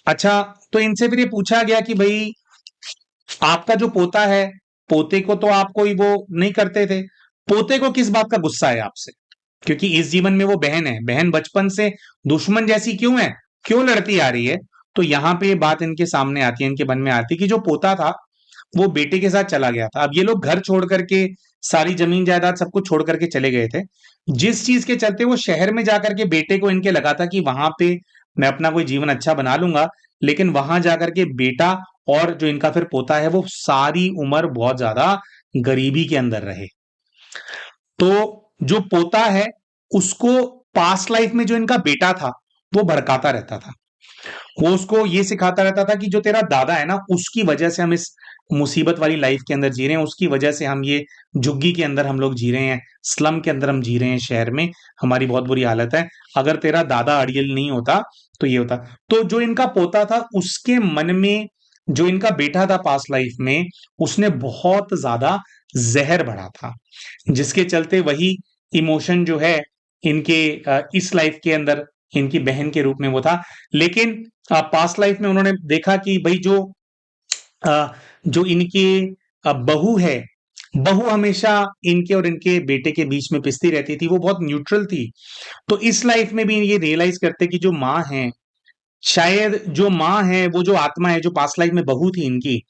अच्छा, तो इनसे फिर ये पूछा गया कि भाई आपका जो पोता है, पोते को तो आप कोई वो नहीं करते थे, पोते को किस बात का गुस्सा है आपसे, क्योंकि इस जीवन में वो बहन है, बहन बचपन से दुश्मन जैसी क्यों है, क्यों लड़ती आ रही है। तो यहां पे ये बात इनके सामने आती है, इनके मन में आती है कि जो पोता था वो बेटे के साथ चला गया था। अब ये लोग घर छोड़ करके, सारी जमीन जायदाद सब कुछ छोड़ करके चले गए थे, जिस चीज के चलते वो शहर में जाकर के बेटे को इनके लगा था कि वहां पे मैं अपना कोई जीवन अच्छा बना लूंगा। लेकिन वहां जाकर के बेटा और जो इनका फिर पोता है वो सारी उम्र बहुत ज्यादा गरीबी के अंदर रहे। तो जो पोता है उसको पास्ट लाइफ में जो इनका बेटा था वो भड़काता रहता था। वो उसको ये सिखाता रहता था कि जो तेरा दादा है ना, उसकी वजह से हम इस मुसीबत वाली लाइफ के अंदर जी रहे हैं, उसकी वजह से हम ये झुग्गी के अंदर हम लोग जी रहे हैं, स्लम के अंदर हम जी रहे हैं, शहर में हमारी बहुत बुरी हालत है। अगर तेरा दादा अड़ियल नहीं होता तो ये होता। तो जो इनका पोता था उसके मन में जो इनका बेटा था पास्ट लाइफ में, उसने बहुत ज्यादा जहर भरा था, जिसके चलते वही इमोशन जो है इनके इस लाइफ के अंदर इनकी बहन के रूप में वो था। लेकिन पास्ट लाइफ में उन्होंने देखा कि भाई जो इनकी बहू है, बहू हमेशा इनके और इनके बेटे के बीच में पिसती रहती थी, वो बहुत न्यूट्रल थी। तो इस लाइफ में भी ये रियलाइज करते कि जो माँ है, शायद जो माँ है, वो जो आत्मा है जो पास्ट लाइफ में बहू थी इनकी,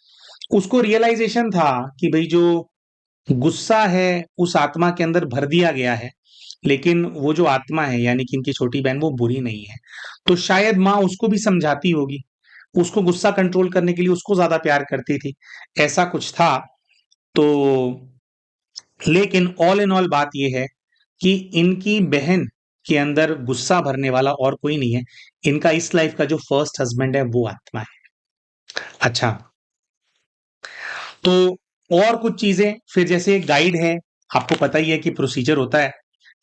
उसको रियलाइजेशन था कि भाई जो गुस्सा है उस आत्मा के अंदर भर दिया गया है, लेकिन वो जो आत्मा है यानी कि इनकी छोटी बहन वो बुरी नहीं है। तो शायद माँ उसको भी समझाती होगी, उसको गुस्सा कंट्रोल करने के लिए उसको ज्यादा प्यार करती थी, ऐसा कुछ था। तो लेकिन ऑल इन ऑल बात यह है कि इनकी बहन के अंदर गुस्सा भरने वाला और कोई नहीं है, इनका इस लाइफ का जो फर्स्ट हस्बैंड है वो आत्मा है। अच्छा, तो और कुछ चीजें फिर जैसे गाइड है, आपको पता ही है कि प्रोसीजर होता है,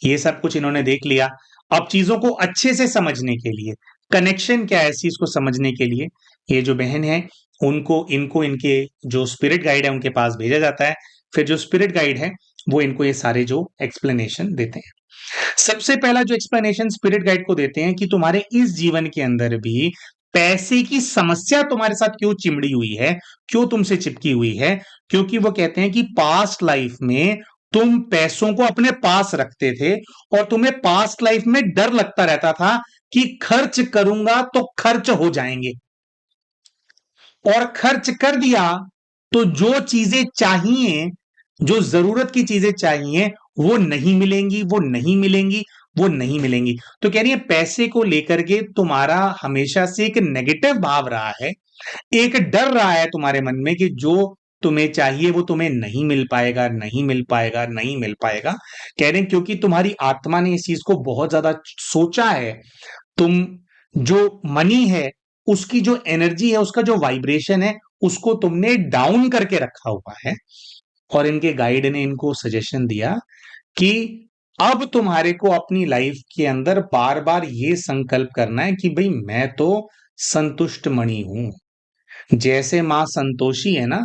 ये सब कुछ इन्होंने देख लिया। अब चीजों को अच्छे से समझने के लिए, कनेक्शन क्या है इस चीज को समझने के लिए, ये जो बहन है उनको इनको इनके जो स्पिरिट गाइड है उनके पास भेजा जाता है। फिर जो स्पिरिट गाइड है वो इनको ये सारे जो एक्सप्लेनेशन देते हैं। सबसे पहला जो एक्सप्लेनेशन स्पिरिट गाइड को देते हैं कि तुम्हारे इस जीवन के अंदर भी पैसे की समस्या तुम्हारे साथ क्यों चिमड़ी हुई है, क्यों तुमसे चिपकी हुई है। क्योंकि वो कहते हैं कि पास्ट लाइफ में तुम पैसों को अपने पास रखते थे और तुम्हें पास्ट लाइफ में डर लगता रहता था कि खर्च करूंगा तो खर्च हो जाएंगे, और खर्च कर दिया तो जो चीजें चाहिए, जो जरूरत की चीजें चाहिए वो नहीं मिलेंगी, वो नहीं मिलेंगी, वो नहीं मिलेंगी। तो कह रही है पैसे को लेकर के तुम्हारा हमेशा से एक नेगेटिव भाव रहा है, एक डर रहा है तुम्हारे मन में कि जो तुम्हें चाहिए वो तुम्हें नहीं मिल पाएगा, नहीं मिल पाएगा, नहीं मिल पाएगा। कह रहे हैं क्योंकि तुम्हारी आत्मा ने इस चीज को बहुत ज्यादा सोचा है। तुम जो मनी है उसकी जो एनर्जी है, उसका जो वाइब्रेशन है, उसको तुमने डाउन करके रखा हुआ है। और इनके गाइड ने इनको सजेशन दिया कि अब तुम्हारे को अपनी लाइफ के अंदर बार बार ये संकल्प करना है कि भाई मैं तो संतुष्ट मणि हूं। जैसे मां संतोषी है ना,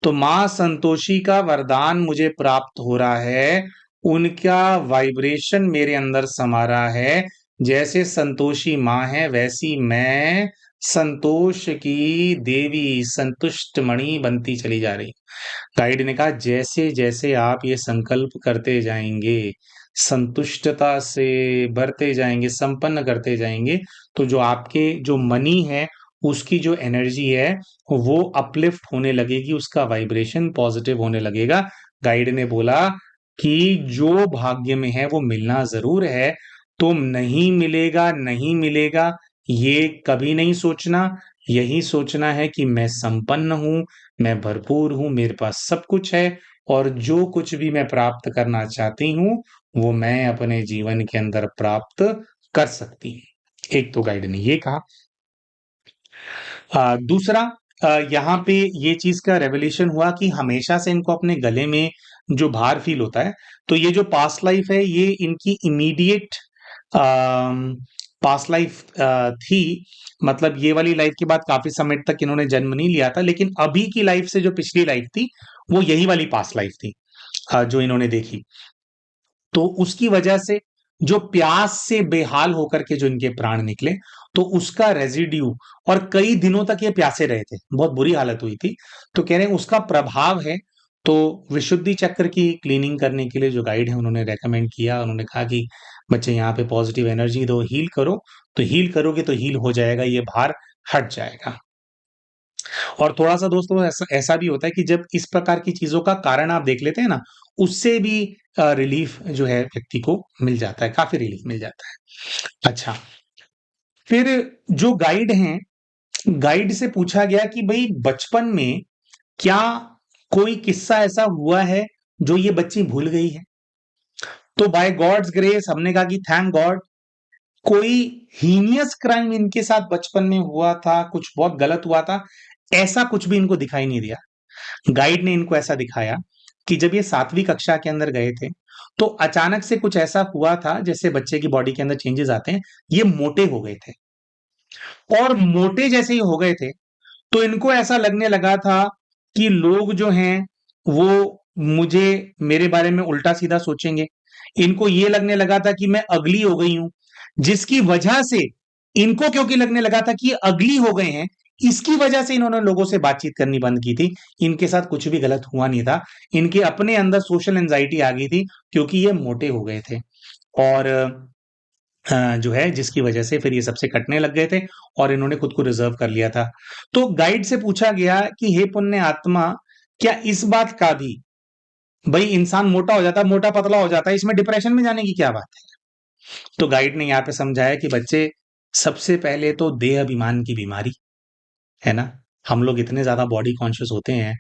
तो मां संतोषी का वरदान मुझे प्राप्त हो रहा है, उनका वाइब्रेशन मेरे अंदर समा रहा है। जैसे संतोषी मां है, वैसी मैं संतोष की देवी संतुष्ट मणि बनती चली जा रही। गाइड ने कहा जैसे जैसे आप ये संकल्प करते जाएंगे, संतुष्टता से बढ़ते जाएंगे, संपन्न करते जाएंगे, तो जो आपके जो मनी है उसकी जो एनर्जी है वो अपलिफ्ट होने लगेगी, उसका वाइब्रेशन पॉजिटिव होने लगेगा। गाइड ने बोला कि जो भाग्य में है वो मिलना जरूर है, तुम नहीं मिलेगा नहीं मिलेगा ये कभी नहीं सोचना। यही सोचना है कि मैं संपन्न हूं, मैं भरपूर हूं, मेरे पास सब कुछ है, और जो कुछ भी मैं प्राप्त करना चाहती हूं वो मैं अपने जीवन के अंदर प्राप्त कर सकती हूं। एक तो गाइड ने ये कहा। दूसरा, यहाँ पे ये चीज का रेवलेशन हुआ कि हमेशा से इनको अपने गले में जो भार फील होता है, तो ये जो पास्ट लाइफ है ये इनकी इमीडिएट पास्ट लाइफ थी। मतलब ये वाली लाइफ के बाद काफी समय तक इन्होंने जन्म नहीं लिया था, लेकिन अभी की लाइफ से जो पिछली लाइफ थी वो यही वाली पास्ट लाइफ थी जो इन्होंने देखी। तो उसकी वजह से जो प्यास से बेहाल होकर के जो इनके प्राण निकले, तो उसका रेजिड्यू, और कई दिनों तक ये प्यासे रहे थे, बहुत बुरी हालत हुई थी। तो कह रहे हैं उसका प्रभाव है। तो विशुद्धि चक्र की क्लीनिंग करने के लिए जो गाइड है उन्होंने रेकमेंड किया, उन्होंने कहा कि बच्चे यहाँ पे पॉजिटिव एनर्जी दो, हील करो। तो हील करोगे तो हील हो जाएगा, ये भार हट जाएगा। और थोड़ा सा दोस्तों ऐसा ऐसा भी होता है कि जब इस प्रकार की चीजों का कारण आप देख लेते हैं ना, उससे भी रिलीफ जो है व्यक्ति को मिल जाता है, काफी रिलीफ मिल जाता है। अच्छा, फिर जो गाइड हैं, गाइड से पूछा गया कि भाई बचपन में क्या कोई किस्सा ऐसा हुआ है जो ये बच्ची भूल गई है। तो बाय गॉड्स ग्रेस हमने कहा कि थैंक गॉड, कोई हीनियस क्राइम इनके साथ बचपन में हुआ था, कुछ बहुत गलत हुआ था, ऐसा कुछ भी इनको दिखाई नहीं दिया। गाइड ने इनको ऐसा दिखाया कि जब ये 7वीं कक्षा के अंदर गए थे, तो अचानक से कुछ ऐसा हुआ था, जैसे बच्चे की बॉडी के अंदर चेंजेस आते हैं, ये मोटे हो गए थे। और मोटे जैसे ही हो गए थे, तो इनको ऐसा लगने लगा था कि लोग जो हैं वो मुझे, मेरे बारे में उल्टा सीधा सोचेंगे। इनको ये लगने लगा था कि मैं अगली हो गई हूं, जिसकी वजह से इनको, क्योंकि लगने लगा था कि ये अगली हो गए हैं, इसकी वजह से इन्होंने लोगों से बातचीत करनी बंद की थी। इनके साथ कुछ भी गलत हुआ नहीं था, इनके अपने अंदर सोशल एंजाइटी आ गई थी, क्योंकि ये मोटे हो गए थे। और जो है जिसकी वजह से फिर ये सबसे कटने लग गए थे, और इन्होंने खुद को रिजर्व कर लिया था। तो गाइड से पूछा गया कि हे पुण्य आत्मा, क्या इस बात का भी, भाई इंसान मोटा हो जाता है, मोटा पतला हो जाता है, इसमें डिप्रेशन में जाने की क्या बात है। तो गाइड ने यहाँ पे समझाया कि बच्चे, सबसे पहले तो देह अभिमान की बीमारी है ना। हम लोग इतने ज्यादा बॉडी कॉन्शियस होते हैं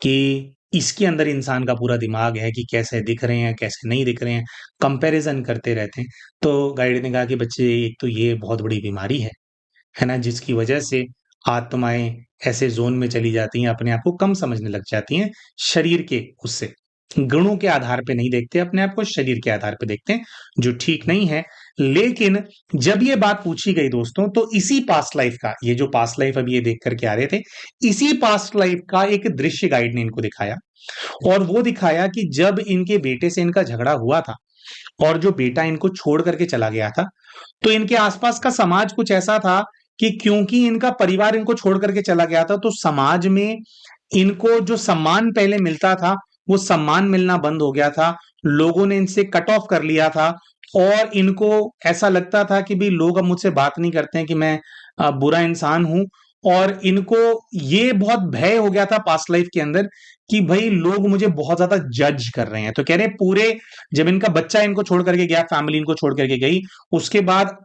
कि इसके अंदर इंसान का पूरा दिमाग है कि कैसे दिख रहे हैं कैसे नहीं दिख रहे हैं, कंपैरिजन करते रहते हैं। तो गाइड ने कहा कि बच्चे, एक तो ये बहुत बड़ी बीमारी है ना, जिसकी वजह से आत्माएं ऐसे जोन में चली जाती हैं, अपने आप को कम समझने लग जाती हैं, शरीर के उससे, गुणों के आधार पे नहीं देखते अपने आप को, शरीर के आधार पे देखते हैं, जो ठीक नहीं है। लेकिन जब ये बात पूछी गई दोस्तों, तो इसी पास्ट लाइफ का, ये जो पास्ट लाइफ अभी ये देख करके आ रहे थे, इसी पास्ट लाइफ का एक दृश्य गाइड ने इनको दिखाया। और वो दिखाया कि जब इनके बेटे से इनका झगड़ा हुआ था, और जो बेटा इनको छोड़ करके चला गया था, तो इनके आसपास का समाज कुछ ऐसा था कि क्योंकि इनका परिवार इनको छोड़ करके चला गया था, तो समाज में इनको जो सम्मान पहले मिलता था, वो सम्मान मिलना बंद हो गया था। लोगों ने इनसे कट ऑफ कर लिया था, और इनको ऐसा लगता था कि भाई लोग अब मुझसे बात नहीं करते हैं, कि मैं बुरा इंसान हूं। और इनको ये बहुत भय हो गया था पास्ट लाइफ के अंदर कि भाई लोग मुझे बहुत ज्यादा जज कर रहे हैं। तो कह रहे पूरे, जब इनका बच्चा इनको छोड़ करके गया, फैमिली इनको छोड़ करके गई, उसके बाद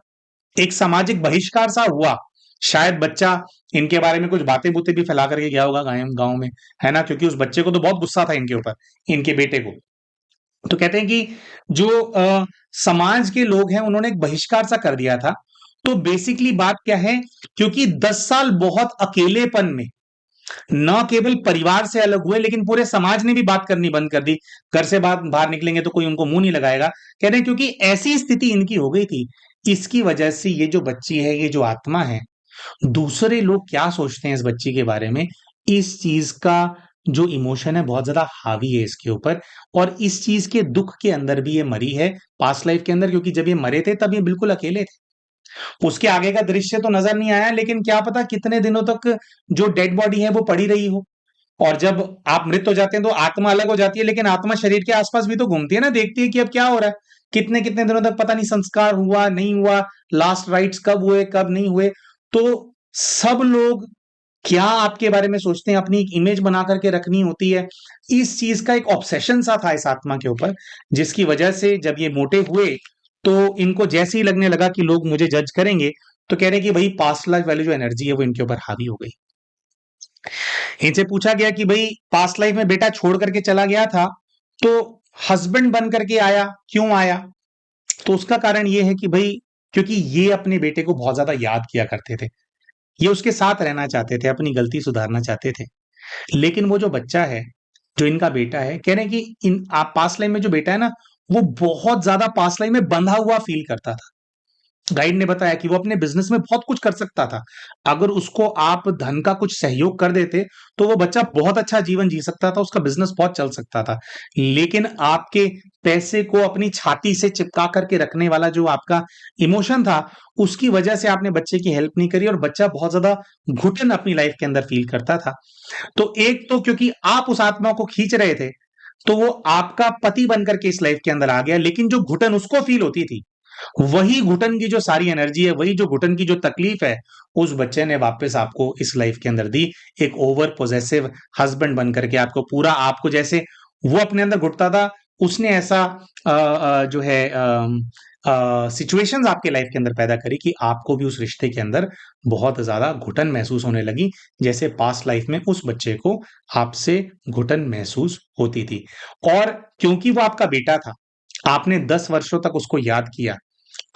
एक सामाजिक बहिष्कार सा हुआ। शायद बच्चा इनके बारे में कुछ बातें बुतें भी फैला करके गया होगा गांव गांव में, है ना, क्योंकि उस बच्चे को तो बहुत गुस्सा था इनके ऊपर, इनके बेटे को। तो कहते हैं कि जो समाज के लोग हैं उन्होंने एक बहिष्कार सा कर दिया था। तो बेसिकली बात क्या है, क्योंकि 10 साल बहुत अकेलेपन में न केवल परिवार से अलग हुए, लेकिन पूरे समाज ने भी बात करनी बंद कर दी। घर से बाहर निकलेंगे तो कोई उनको मुंह नहीं लगाएगा। कह रहे हैं क्योंकि ऐसी स्थिति इनकी हो गई थी। इसकी वजह से ये जो बच्ची है, ये जो आत्मा है, दूसरे लोग क्या सोचते हैं इस बच्ची के बारे में, इस चीज का जो इमोशन है बहुत ज्यादा हावी है इसके ऊपर। और इस चीज के दुख के अंदर भी ये मरी है पास्ट लाइफ के अंदर, क्योंकि जब ये मरे थे तब ये बिल्कुल अकेले थे। उसके आगे का दृश्य तो नजर नहीं आया, लेकिन क्या पता कितने दिनों तक जो डेड बॉडी है वो पड़ी रही हो। और जब आप मृत हो जाते हैं तो आत्मा अलग हो जाती है, लेकिन आत्मा शरीर के आसपास भी तो घूमती है ना, देखती है कि अब क्या हो रहा है। कितने कितने दिनों तक पता नहीं संस्कार हुआ नहीं हुआ, लास्ट राइट्स कब हुए कब नहीं हुए। तो सब लोग क्या आपके बारे में सोचते हैं, अपनी एक इमेज बना करके रखनी होती है। इस चीज का एक ऑब्सेशन सा था इस आत्मा के ऊपर, जिसकी वजह से जब ये मोटे हुए तो इनको जैसे ही लगने लगा कि लोग मुझे जज करेंगे, तो कह रहे हैं कि भाई पास्ट लाइफ वाली जो एनर्जी है वो इनके ऊपर हावी हो गई। इनसे पूछा गया कि भाई पास्ट लाइफ में बेटा छोड़ करके चला गया था, तो हस्बैंड बन करके आया, क्यों आया? तो उसका कारण ये है कि भाई क्योंकि ये अपने बेटे को बहुत ज्यादा याद किया करते थे। ये उसके साथ रहना चाहते थे, अपनी गलती सुधारना चाहते थे। लेकिन वो जो बच्चा है, जो इनका बेटा है, कह रहे हैं कि इन आप पास्ट लाइफ में जो बेटा है ना, वो बहुत ज्यादा पास्ट लाइफ में बंधा हुआ फील करता था। गाइड ने बताया कि वो अपने बिजनेस में बहुत कुछ कर सकता था। अगर उसको आप धन का कुछ सहयोग कर देते तो वो बच्चा बहुत अच्छा जीवन जी सकता था, उसका बिजनेस बहुत चल सकता था। लेकिन आपके पैसे को अपनी छाती से चिपका करके रखने वाला जो आपका इमोशन था, उसकी वजह से आपने बच्चे की हेल्प नहीं करी और बच्चा बहुत ज्यादा घुटन अपनी लाइफ के अंदर फील करता था। तो एक तो क्योंकि आप उस आत्मा को खींच रहे थे, तो वो आपका पति बनकर के इस लाइफ के अंदर आ गया, लेकिन जो घुटन उसको फील होती थी, वही घुटन की जो सारी एनर्जी है, वही जो घुटन की जो तकलीफ है, उस बच्चे ने वापस आपको इस लाइफ के अंदर दी। एक ओवर पोजेसिव हस्बैंड बन करके आपको पूरा, आपको जैसे वो अपने अंदर घुटता था, उसने ऐसा जो है सिचुएशंस आपके लाइफ के अंदर पैदा करी कि आपको भी उस रिश्ते के अंदर बहुत ज्यादा घुटन महसूस होने लगी, जैसे पास्ट लाइफ में उस बच्चे को आपसे घुटन महसूस होती थी। और क्योंकि वो आपका बेटा था, आपने 10 वर्षों तक उसको याद किया,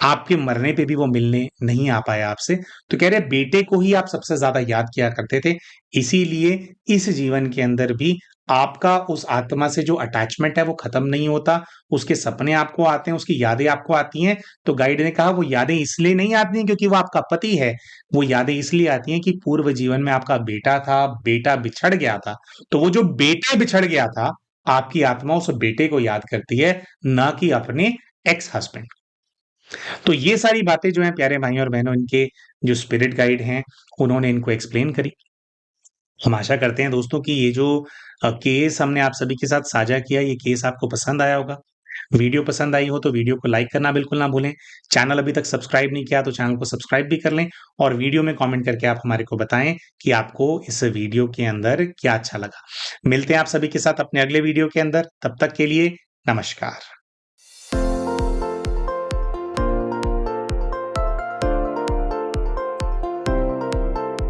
आपके मरने पे भी वो मिलने नहीं आ पाया आपसे, तो कह रहे बेटे को ही आप सबसे ज्यादा याद किया करते थे। इसीलिए इस जीवन के अंदर भी आपका उस आत्मा से जो अटैचमेंट है वो खत्म नहीं होता। उसके सपने आपको आते हैं, उसकी यादें आपको आती हैं। तो गाइड ने कहा वो यादें इसलिए नहीं आती हैं क्योंकि वो आपका पति है, वो यादें इसलिए आती हैं कि पूर्व जीवन में आपका बेटा था, बेटा बिछड़ गया था। तो वो जो बेटा बिछड़ गया था, आपकी आत्मा उस बेटे को याद करती है, ना कि अपने एक्स हस्बैंड। तो ये सारी बातें जो हैं प्यारे भाई और बहनों, इनके जो स्पिरिट गाइड हैं उन्होंने इनको एक्सप्लेन करी। हम आशा करते हैं दोस्तों कि ये जो केस हमने आप सभी के साथ साझा किया, ये केस आपको पसंद आया होगा। वीडियो पसंद आई हो तो वीडियो को लाइक करना बिल्कुल ना भूलें। चैनल अभी तक सब्सक्राइब नहीं किया तो चैनल को सब्सक्राइब भी कर लें, और वीडियो में कमेंट करके आप हमारे को बताएं कि आपको इस वीडियो के अंदर क्या अच्छा लगा। मिलते हैं आप सभी के साथ अपने अगले वीडियो के अंदर, तब तक के लिए नमस्कार।